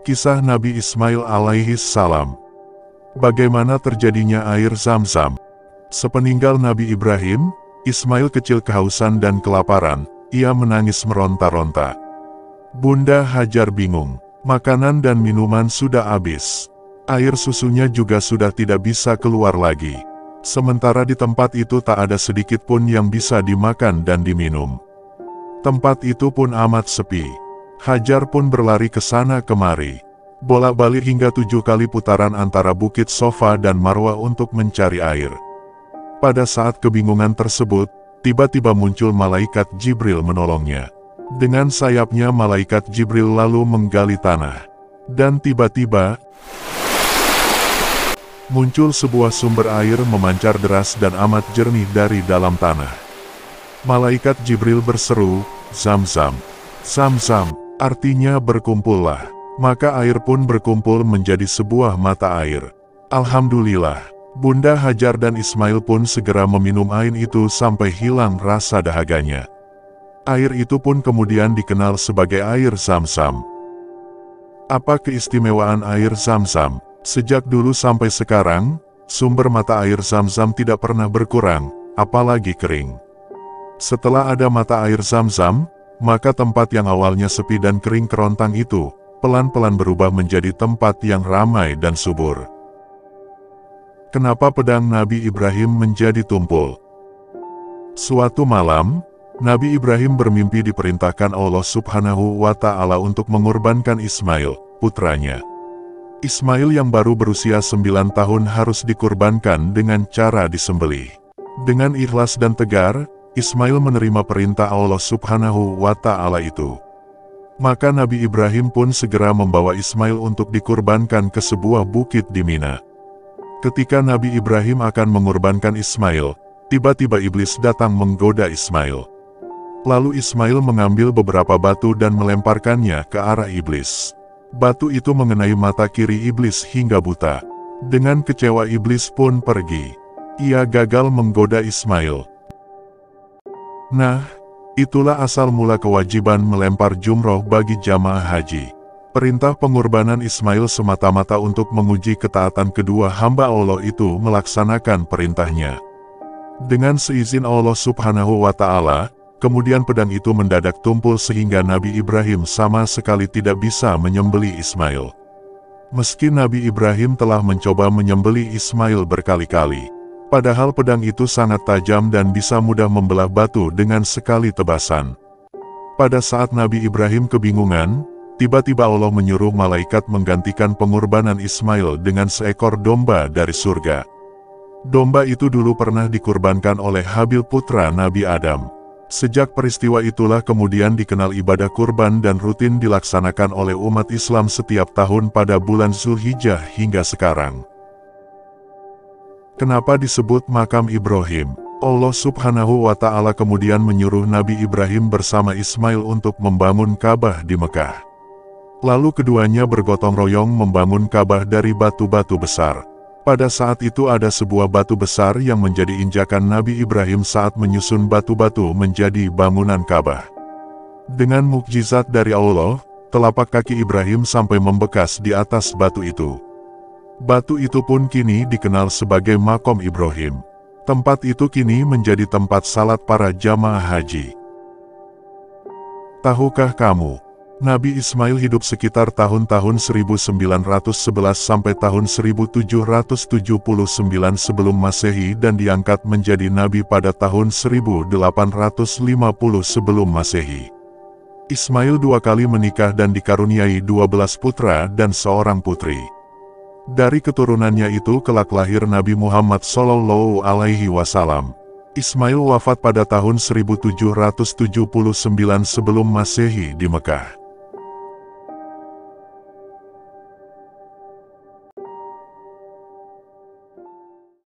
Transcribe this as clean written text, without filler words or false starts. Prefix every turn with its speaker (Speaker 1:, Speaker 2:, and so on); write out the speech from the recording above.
Speaker 1: Kisah Nabi Ismail alaihi salam. Bagaimana terjadinya air Zam-Zam? Sepeninggal Nabi Ibrahim, Ismail kecil kehausan dan kelaparan. Ia menangis meronta-ronta. Bunda Hajar bingung. Makanan dan minuman sudah habis. Air susunya juga sudah tidak bisa keluar lagi. Sementara di tempat itu tak ada sedikit pun yang bisa dimakan dan diminum. Tempat itu pun amat sepi. Hajar pun berlari ke sana kemari. Bolak-balik hingga 7 kali putaran antara Bukit Sofa dan Marwah untuk mencari air. Pada saat kebingungan tersebut, tiba-tiba muncul malaikat Jibril menolongnya. Dengan sayapnya malaikat Jibril lalu menggali tanah. Dan tiba-tiba muncul sebuah sumber air memancar deras dan amat jernih dari dalam tanah. Malaikat Jibril berseru, "Zam-Zam, Zam-Zam," artinya berkumpullah. Maka air pun berkumpul menjadi sebuah mata air. Alhamdulillah, Bunda Hajar dan Ismail pun segera meminum air itu sampai hilang rasa dahaganya. Air itu pun kemudian dikenal sebagai air Zam-Zam. Apa keistimewaan air Zam-Zam? Sejak dulu sampai sekarang, sumber mata air Zam-Zam tidak pernah berkurang, apalagi kering. Setelah ada mata air Zam-Zam, maka tempat yang awalnya sepi dan kering kerontang itu, pelan-pelan berubah menjadi tempat yang ramai dan subur. Kenapa pedang Nabi Ibrahim menjadi tumpul? Suatu malam, Nabi Ibrahim bermimpi diperintahkan Allah Subhanahu wa Ta'ala untuk mengorbankan Ismail, putranya. Ismail yang baru berusia 9 tahun harus dikurbankan dengan cara disembelih. Dengan ikhlas dan tegar, Ismail menerima perintah Allah Subhanahu wa Ta'ala itu. Maka Nabi Ibrahim pun segera membawa Ismail untuk dikurbankan ke sebuah bukit di Mina. Ketika Nabi Ibrahim akan mengorbankan Ismail, tiba-tiba iblis datang menggoda Ismail. Lalu Ismail mengambil beberapa batu dan melemparkannya ke arah iblis. Batu itu mengenai mata kiri iblis hingga buta. Dengan kecewa iblis pun pergi. Ia gagal menggoda Ismail. Nah, itulah asal mula kewajiban melempar jumroh bagi jamaah haji. Perintah pengorbanan Ismail semata-mata untuk menguji ketaatan kedua hamba Allah itu melaksanakan perintahnya. Dengan seizin Allah Subhanahu wa Ta'ala, kemudian pedang itu mendadak tumpul sehingga Nabi Ibrahim sama sekali tidak bisa menyembelih Ismail. Meski Nabi Ibrahim telah mencoba menyembelih Ismail berkali-kali. Padahal pedang itu sangat tajam dan bisa mudah membelah batu dengan sekali tebasan. Pada saat Nabi Ibrahim kebingungan, tiba-tiba Allah menyuruh malaikat menggantikan pengorbanan Ismail dengan seekor domba dari surga. Domba itu dulu pernah dikurbankan oleh Habil putra Nabi Adam. Sejak peristiwa itulah kemudian dikenal ibadah kurban dan rutin dilaksanakan oleh umat Islam setiap tahun pada bulan Zulhijjah hingga sekarang. Kenapa disebut makam Ibrahim? Allah Subhanahu wa Ta'ala kemudian menyuruh Nabi Ibrahim bersama Ismail untuk membangun Ka'bah di Mekah. Lalu keduanya bergotong royong membangun Ka'bah dari batu-batu besar. Pada saat itu ada sebuah batu besar yang menjadi injakan Nabi Ibrahim saat menyusun batu-batu menjadi bangunan Ka'bah. Dengan mukjizat dari Allah, telapak kaki Ibrahim sampai membekas di atas batu itu. Batu itu pun kini dikenal sebagai Maqam Ibrahim. Tempat itu kini menjadi tempat salat para jamaah haji. Tahukah kamu, Nabi Ismail hidup sekitar tahun-tahun 1911 sampai tahun 1779 sebelum Masehi dan diangkat menjadi nabi pada tahun 1850 sebelum Masehi. Ismail 2 kali menikah dan dikaruniai 12 putra dan seorang putri. Dari keturunannya itu kelak lahir Nabi Muhammad SAW. Ismail wafat pada tahun 1779 sebelum Masehi di Mekah.